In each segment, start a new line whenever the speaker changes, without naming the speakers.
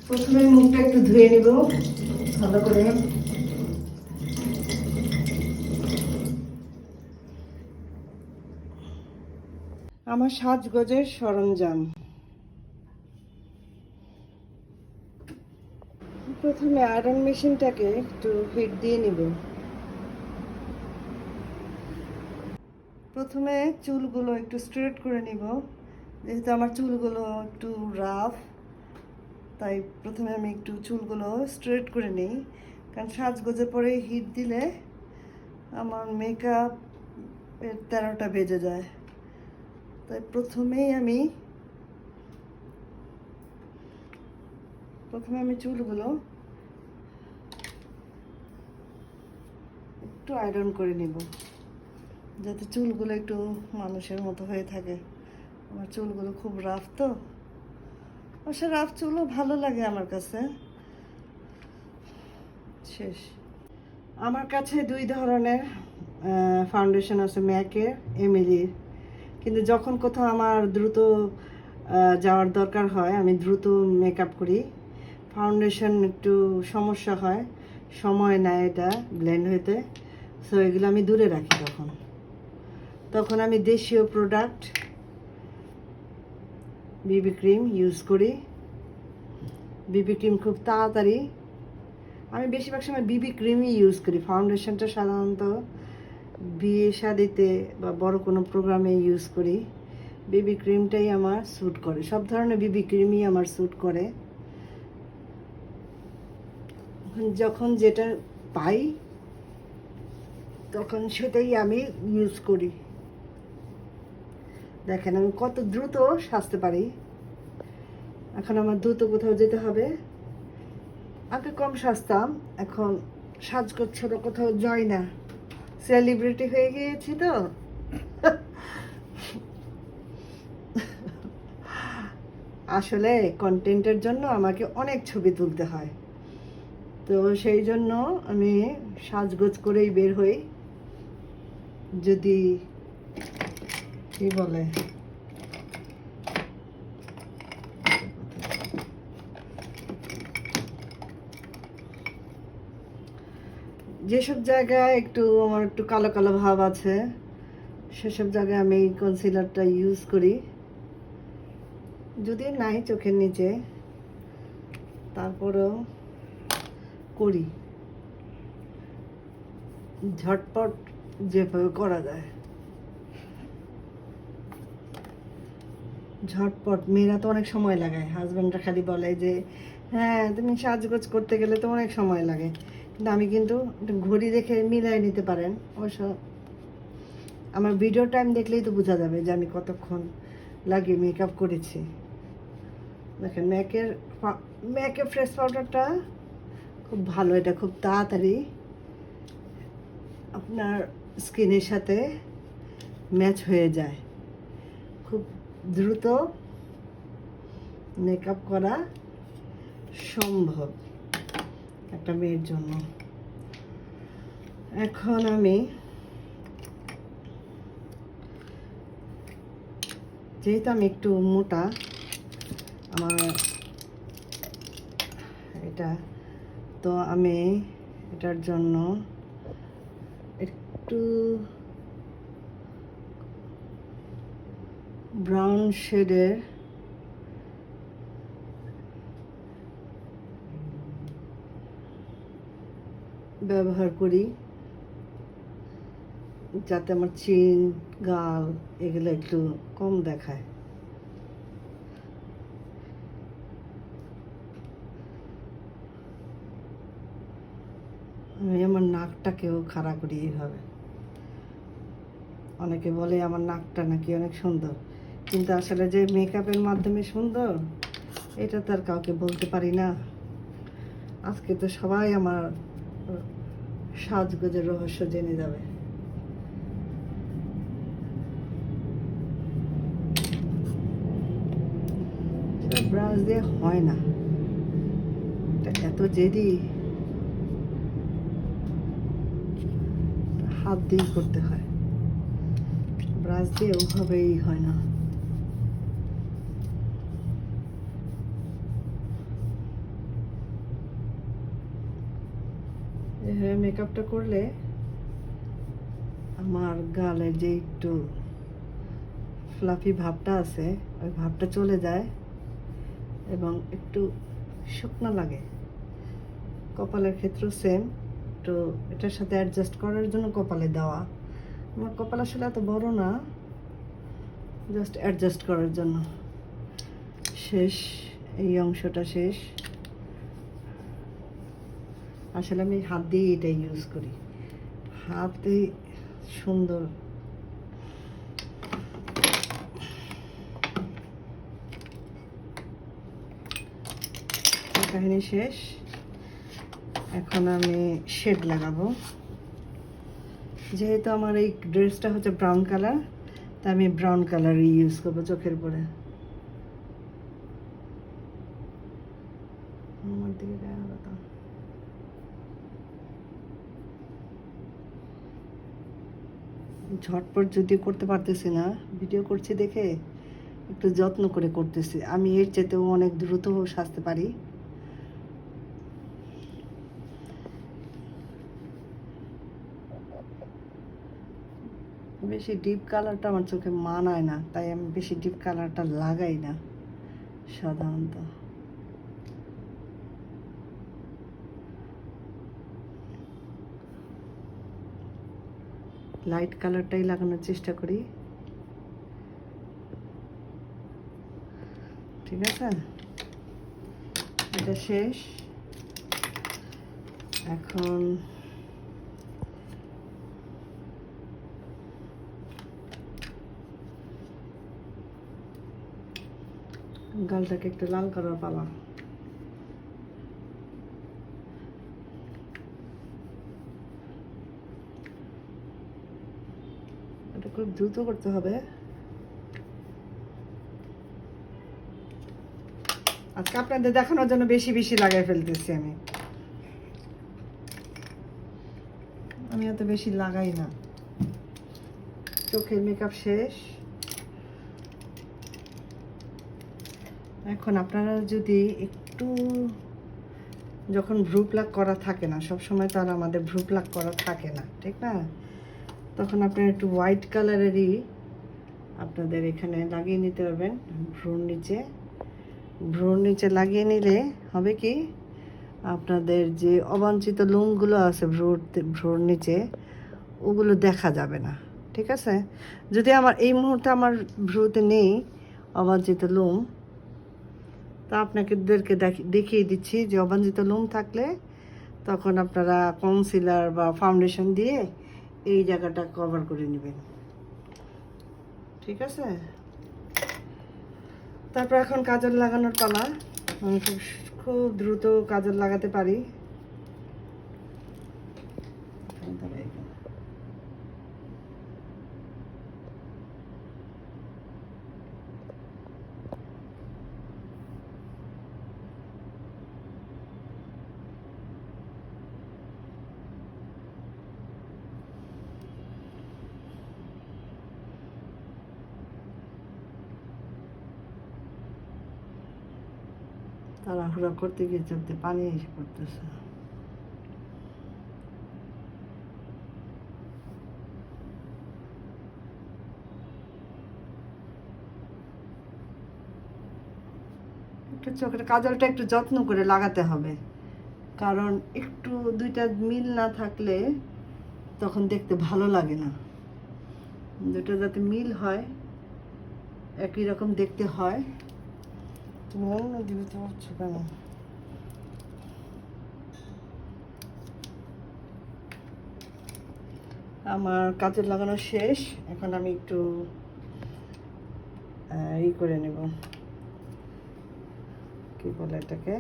প্রথমে মুখটা একটু ধুয়ে নিব ভালো করে। আমার সাজগোজের সরঞ্জাম, প্রথমে আয়রন মেশিনটাকে একটু হিট দিয়ে নিব। প্রথমে চুলগুলো একটু স্ট্রেট করে নিব, যেহেতু আমার চুলগুলো একটু রাফ, তাই প্রথমে আমি একটু চুলগুলো স্ট্রেট করে নিই, কারণ সাজগোজের পরে হিট দিলে আমার মেকআপ এর 13টা বেজে যায়। তাই প্রথমে আমি চুলগুলো একটু আয়রন করে নিব, যাতে চুলগুলো একটু মানুষের মতো হয়ে থাকে। আমার চুলগুলো খুব রাফ, তো অবশ্য রাফ চুলও ভালো লাগে আমার কাছে। শেষ। আমার কাছে 2 ধরনের ফাউন্ডেশন আছে, ম্যাকের, এমিলির। কিন্তু যখন কোথাও আমার দ্রুত যাওয়ার দরকার হয়, আমি দ্রুত মেকআপ করি, ফাউন্ডেশন একটু সমস্যা হয়, সময় নেয় এটা ব্লেন্ড হতে, সো এগুলো আমি দূরে রাখি। তখন আমি দেশীয় প্রোডাক্ট, বিবি ক্রিম ইউজ করি। বিবি ক্রিম খুব তাড়াতাড়ি, আমি বেশিরভাগ সময় বিবি ক্রিমই ইউজ করি। ফাউন্ডেশনটা সাধারণত বিয়ে শাদিতে বা বড় কোনো প্রোগ্রামে ইউজ করি। বিবি ক্রিমটাই আমার স্যুট করে, সব ধরনের বিবি ক্রিমই আমার স্যুট করে। যখন যেটা পাই তখন সেটাই আমি ইউজ করি। দেখেন আমি কত দ্রুত সাজতে পারি। এখন আমার দ্রুত কোথাও যেতে হবে, আগে কম সাজতাম, এখন সাজগোজ ছোট কোথাও যাই না, সেলিব্রিটি হয়ে গিয়েছি তো। আসলে কন্টেন্টের জন্য আমাকে অনেক ছবি তুলতে হয়, তো সেই জন্য আমি সাজগোজ করেই বের হই। যদি কি বলে, যেসব জায়গায় আমার একটু কালো কালো ভাব আছে, সেসব জায়গায় আমি কনসিলারটা ইউজ করি। যদি নাই চোখের নিচে, তারপরেও করি, ঝটপট যেভাবে করা যায়। ঝটপট, মেয়েরা তো অনেক সময় লাগায়, হাজব্যান্ডরা খালি বলে যে হ্যাঁ তুমি সাজগোজ করতে গেলে তো অনেক সময় লাগে, কিন্তু আমি কিন্তু ঘড়ি দেখে মিলাই নিতে পারেন। অবশ্য আমার ভিডিও টাইম দেখলেই তো বোঝা যাবে যে আমি কতক্ষণ লাগিয়ে মেকআপ করেছি। দেখেন ম্যাকের ফ্রেশ পাউডারটা খুব ভালো, এটা খুব তাড়াতাড়ি আপনার স্কিনের সাথে ম্যাচ হয়ে যায়, খুব দ্রুত মেকআপ করা সম্ভব একটা মেয়ের জন্য। এখন আমি যেহেতু আমি একটু মোটা, আমার এটা, তো আমি এটার জন্য একটু ব্রাউন শেডের ব্যবহার করি, যাতে আমার চিন, গাল এগুলো একটু কম দেখায়। আমি আমার নাকটাকেও খাড়া করি এইভাবে। অনেকে বলে আমার নাকটা নাকি অনেক সুন্দর, কিন্তু আসলে যে মেকআপের মাধ্যমে সুন্দর এটা তো আর কাউকে বলতে পারি না। আজকে তো সবাই আমার সাজগোজের রহস্য জেনে যাবে। ব্রাশ দিয়ে হয় না, এত জেদি, হাত দিয়ে করতে হয়, ব্রাশ দিয়ে ওভাবেই হয় না। এভাবে মেকআপটা করলে আমার গালে যে একটু ফ্লাফি ভাবটা আছে ওই ভাবটা চলে যায় এবং একটু শুকনো লাগে। কপালের ক্ষেত্রেও সেম, তো এটার সাথে অ্যাডজাস্ট করার জন্য কপালে দেওয়া। আমার কপাল আসলে এত বড় না, জাস্ট অ্যাডজাস্ট করার জন্য। শেষ, এই অংশটা শেষ। আসলে আমি হাত দিয়ে এটা ইউজ করি, হাতে সুন্দর। কাহিনী শেষ। এখন আমি শেড লাগাবো। যেহেতু আমার এই ড্রেসটা হচ্ছে ব্রাউন কালার, তাই আমি ব্রাউন কালারই ইউজ করবো চোখের উপরে। আমার দিকে ঝটপট যদিও করতে পারতেছি না, ভিডিও করছি দেখে একটু যত্ন করে করতেছি। আমি এর চাইতেও অনেক দ্রুত সাজতে পারি। বেশি ডিপ কালারটা আমার চোখে মানায় না, তাই আমি বেশি ডিপ কালারটা লাগাই না সাধারণত। লাইট কালারটাই লাগানোর চেষ্টা করি, ঠিক আছে? এটা শেষ। এখন গালটাকে একটু লাল করার পালা। এটা খুব দ্রুত করতে হবে। আজকে আপনাদের দেখানোর জন্য বেশি বেশি লাগাই ফেলতেছি। আমি এত বেশি লাগাই না। চোখের মেকআপ শেষ। এখন আপনারা যদি একটু, যখন ভ্রু প্লাক করা থাকে না, সব সময় তো আর আমাদের ভ্রু প্লাক করা থাকে না, ঠিক না? তখন আপনারা একটু হোয়াইট কালারেরই আপনাদের এখানে লাগিয়ে নিতে পারবেন। ভ্রুর নিচে লাগিয়ে নিলে হবে কি, আপনাদের যে অবাঞ্ছিত লোমগুলো আছে ভ্রুর নিচে, ওগুলো দেখা যাবে না, ঠিক আছে? যদি আমার এই মুহূর্তে আমার ভ্রুতে নেই অবাঞ্ছিত লোম, তা আপনাদেরকে দেখিয়ে দিচ্ছি যে অবাঞ্ছিত লোম থাকলে তখন আপনারা কনসিলার বা ফাউন্ডেশন দিয়ে এই জায়গাটা কভার করে নেবেন, ঠিক আছে? তারপর এখন কাজল লাগানোর পালা। আমি খুব দ্রুত কাজল লাগাতে পারি। তাড়াহুড়া করতে গিয়ে চলতে পানি এসে পড়তেছে। একটু চোখের কাজলটা একটু যত্ন করে লাগাতে হবে, কারণ একটু দুইটা মিল না থাকলে তখন দেখতে ভালো লাগে না। দুটো যাতে মিল হয়, একই রকম দেখতে হয়। তুমি অন্য দিকে তো পারছো কেন? আমার কাজল লাগানো শেষ। এখন আমি একটু করে নেব, কি বলে এটাকে,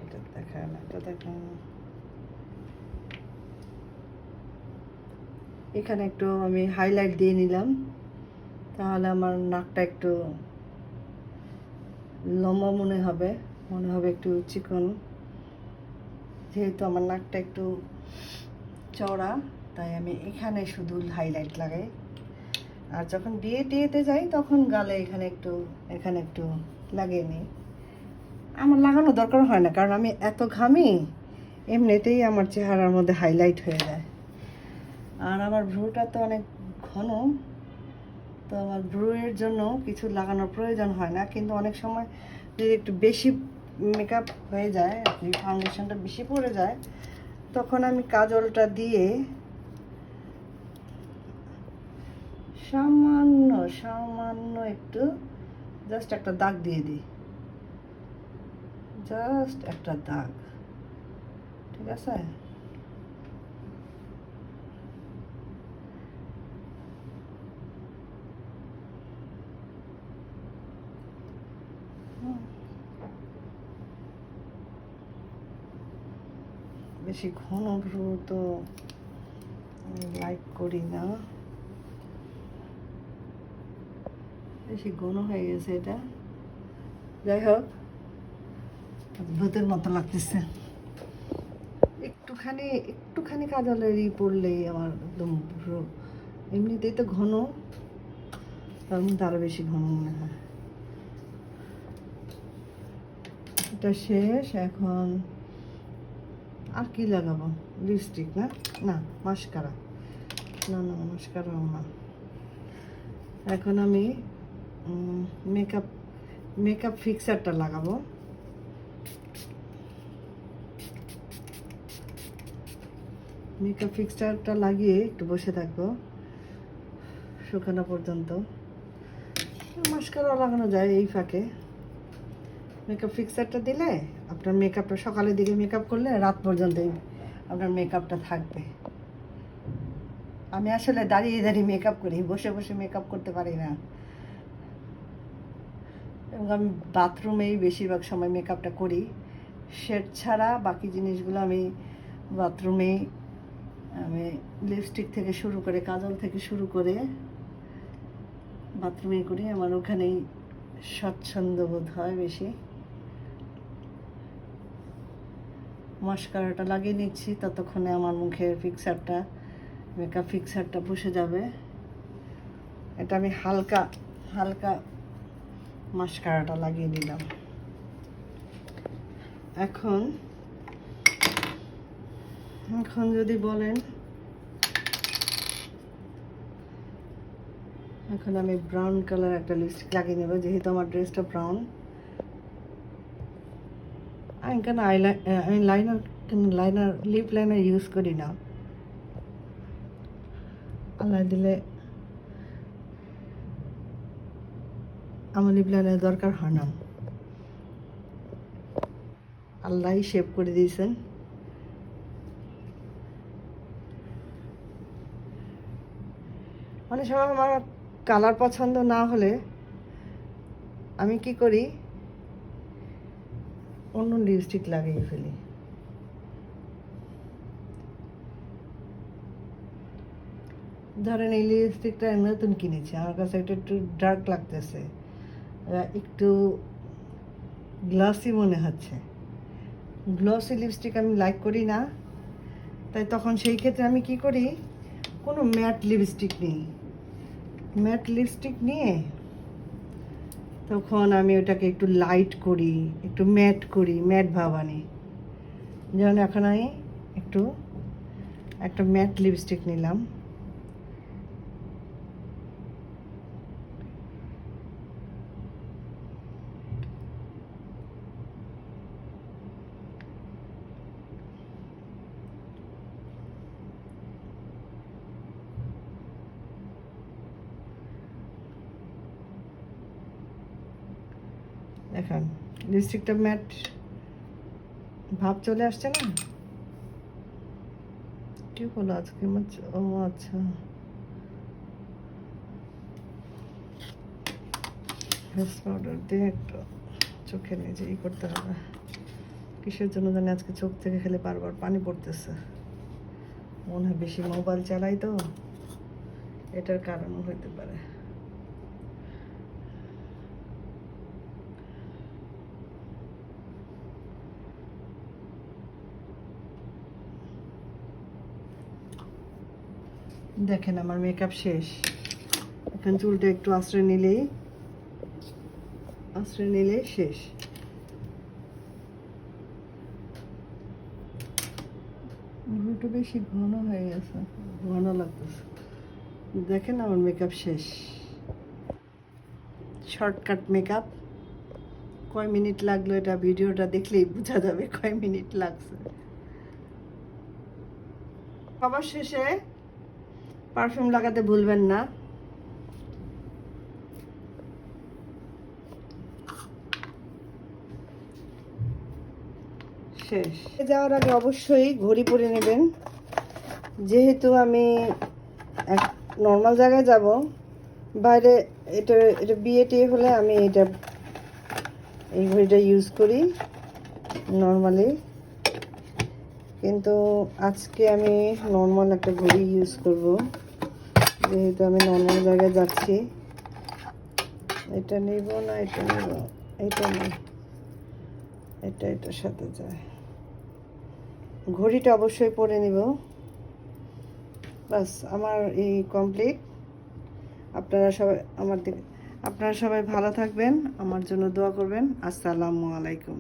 এটা দেখায় না, এটা দেখায় না। এখানে একটু আমি হাইলাইট দিয়ে নিলাম, তাহলে আমার নাকটা একটু লম্বা মনে হবে একটু চিকন। যেহেতু আমার নাকটা একটু চওড়া, তাই আমি এখানে শুধু হাইলাইট লাগাই। আর যখন বিয়েতে যাই তখন গালে এখানে একটু লাগিয়ে নিই। আমার লাগানো দরকার হয় না, কারণ আমি এত ঘামি, এমনিতেই আমার চেহারার মধ্যে হাইলাইট হয়ে যায়। আর আমার ভ্রুটা তো অনেক ঘন, তো আমার ভ্রুয়ের জন্য কিছু লাগানোর প্রয়োজন হয় না, কিন্তু অনেক সময় যদি একটু বেশি মেকআপ হয়ে যায়, আর কি ফাউন্ডেশনটা বেশি পড়ে যায়, তখন আমি কাজলটা দিয়ে সামান্য সামান্য একটু জাস্ট একটা দাগ দিয়ে দিই, জাস্ট একটা দাগ, ঠিক আছে? বেশি ঘন ভ্রু তো আমি লাইক করি না, বেশি ঘন হয়ে গেছে এটা। যাই হোক, ভূতের মতো লাগতেছে। একটুখানি কাজলেরই পড়লেই আমার একদম ভ্রু এমনিতেই তো ঘন, তার মধ্যে আরো বেশি ঘন মনে হয়। এটা শেষ। এখন আর কি লাগাবো? লিপস্টিক না, না মাস্কারা, না না মাস্কারাও না। এখন আমি মেকআপ ফিক্সারটা লাগাবো। মেকআপ ফিক্সারটা লাগিয়ে একটু বসে থাকবো শুকানো পর্যন্ত। মাস্কারা লাগানো যায় এই ফাঁকে। মেকআপ ফিক্সারটা দিলে আপনার মেকআপটা সকালের দিকে মেকআপ করলে রাত পর্যন্তই আপনার মেকআপটা থাকবে। আমি আসলে দাঁড়িয়ে দাঁড়িয়ে মেকআপ করি, বসে বসে মেকআপ করতে পারি না, এবং আমি বাথরুমেই বেশিরভাগ সময় মেকআপটা করি। শেড ছাড়া বাকি জিনিসগুলো আমি বাথরুমেই, আমি লিপস্টিক থেকে শুরু করে কাজল থেকে শুরু করে বাথরুমেই করি। আমার ওখানেই স্বচ্ছন্দ বোধ হয় বেশি। মাস্কারাটা লাগিয়ে নিচ্ছি, ততক্ষণে আমার মুখের ফিক্সারটা, মেকআপ ফিক্সারটা বসে যাবে। এটা আমি হালকা হালকা মাস্কারাটা লাগিয়ে নিলাম। এখন যদি বলেন, এখন আমি ব্রাউন কালার একটা লিপস্টিক লাগিয়ে নেব, যেহেতু আমার ড্রেসটা ব্রাউন। আমি কেন লাইনার লিপ লাইনার ইউজ করি না, আল্লাহ দিলে আমার লিপ লাইনার দরকার হয় না, আল্লাহই শেপ করে দিয়েছেন। অনেক সময় আমার কালার পছন্দ না হলে আমি কি করি, অন্য লিপস্টিক লাগিয়ে ফেলি। ধরেন এই লিপস্টিকটা নতুন কিনেছি, আমার কাছে এটা একটু ডার্ক লাগতেছে, একটু গ্লসি মনে হচ্ছে। গ্লসি লিপস্টিক আমি লাইক করি না, তাই তখন সেই ক্ষেত্রে আমি কি করি, কোনো ম্যাট লিপস্টিক নিই। ম্যাট লিপস্টিক নিয়ে তখন আমি ওটাকে একটু লাইট করি, একটু ম্যাট করি, ম্যাট ভাব আনি। যেমন এখন আমি একটা ম্যাট লিপস্টিক নিলাম। দেখেন লিপস্টিকটা ম্যাট ভাব চলে আসছে না? কি হলো আজকে? ও আচ্ছা, ফেস পাউডার দিয়ে একটু চোখে নিজে করতে হবে। কিসের জন্য জানি আজকে চোখ থেকে খেলে বারবার পানি পড়তেছে, মনে হয় বেশি মোবাইল চালাই তো, এটার কারণও হইতে পারে। দেখেন আমার মেকআপ শেষ। এখন চুলটা একটু আশ্রয় নিলেই শেষ।
একটু বেশি ঘন হয়ে গেছে।
ঘন লাগতেছে। দেখেন আমার মেকআপ শেষ, শর্টকাট মেকআপ। কয় মিনিট লাগলো এটা ভিডিওটা দেখলেই বোঝা যাবে কয় মিনিট লাগছে। সবার শেষে পারফিউম লাগাতে ভুলবেন না। শেষ যাওয়ার আগে অবশ্যই ঘড়ি পরে নেবেন, যেহেতু আমি এক নর্মাল জায়গায় যাব, বাইরে এটা এটা বিয়ে টিয়ে হলে আমি এই ঘড়িটা ইউজ করি নর্মালি, কিন্তু আজকে আমি নর্মাল একটা ঘড়ি ইউজ করব, যেহেতু আমি নর্মাল জায়গায় যাচ্ছি। এটা নিব না, এটা নিব, এটা নেই, এটার সাথে যায়। ঘড়িটা অবশ্যই পরে নিব। বাস আমার এই কমপ্লিট। আপনারা সবাই ভালো থাকবেন, আমার জন্য দোয়া করবেন। আসসালামু আলাইকুম।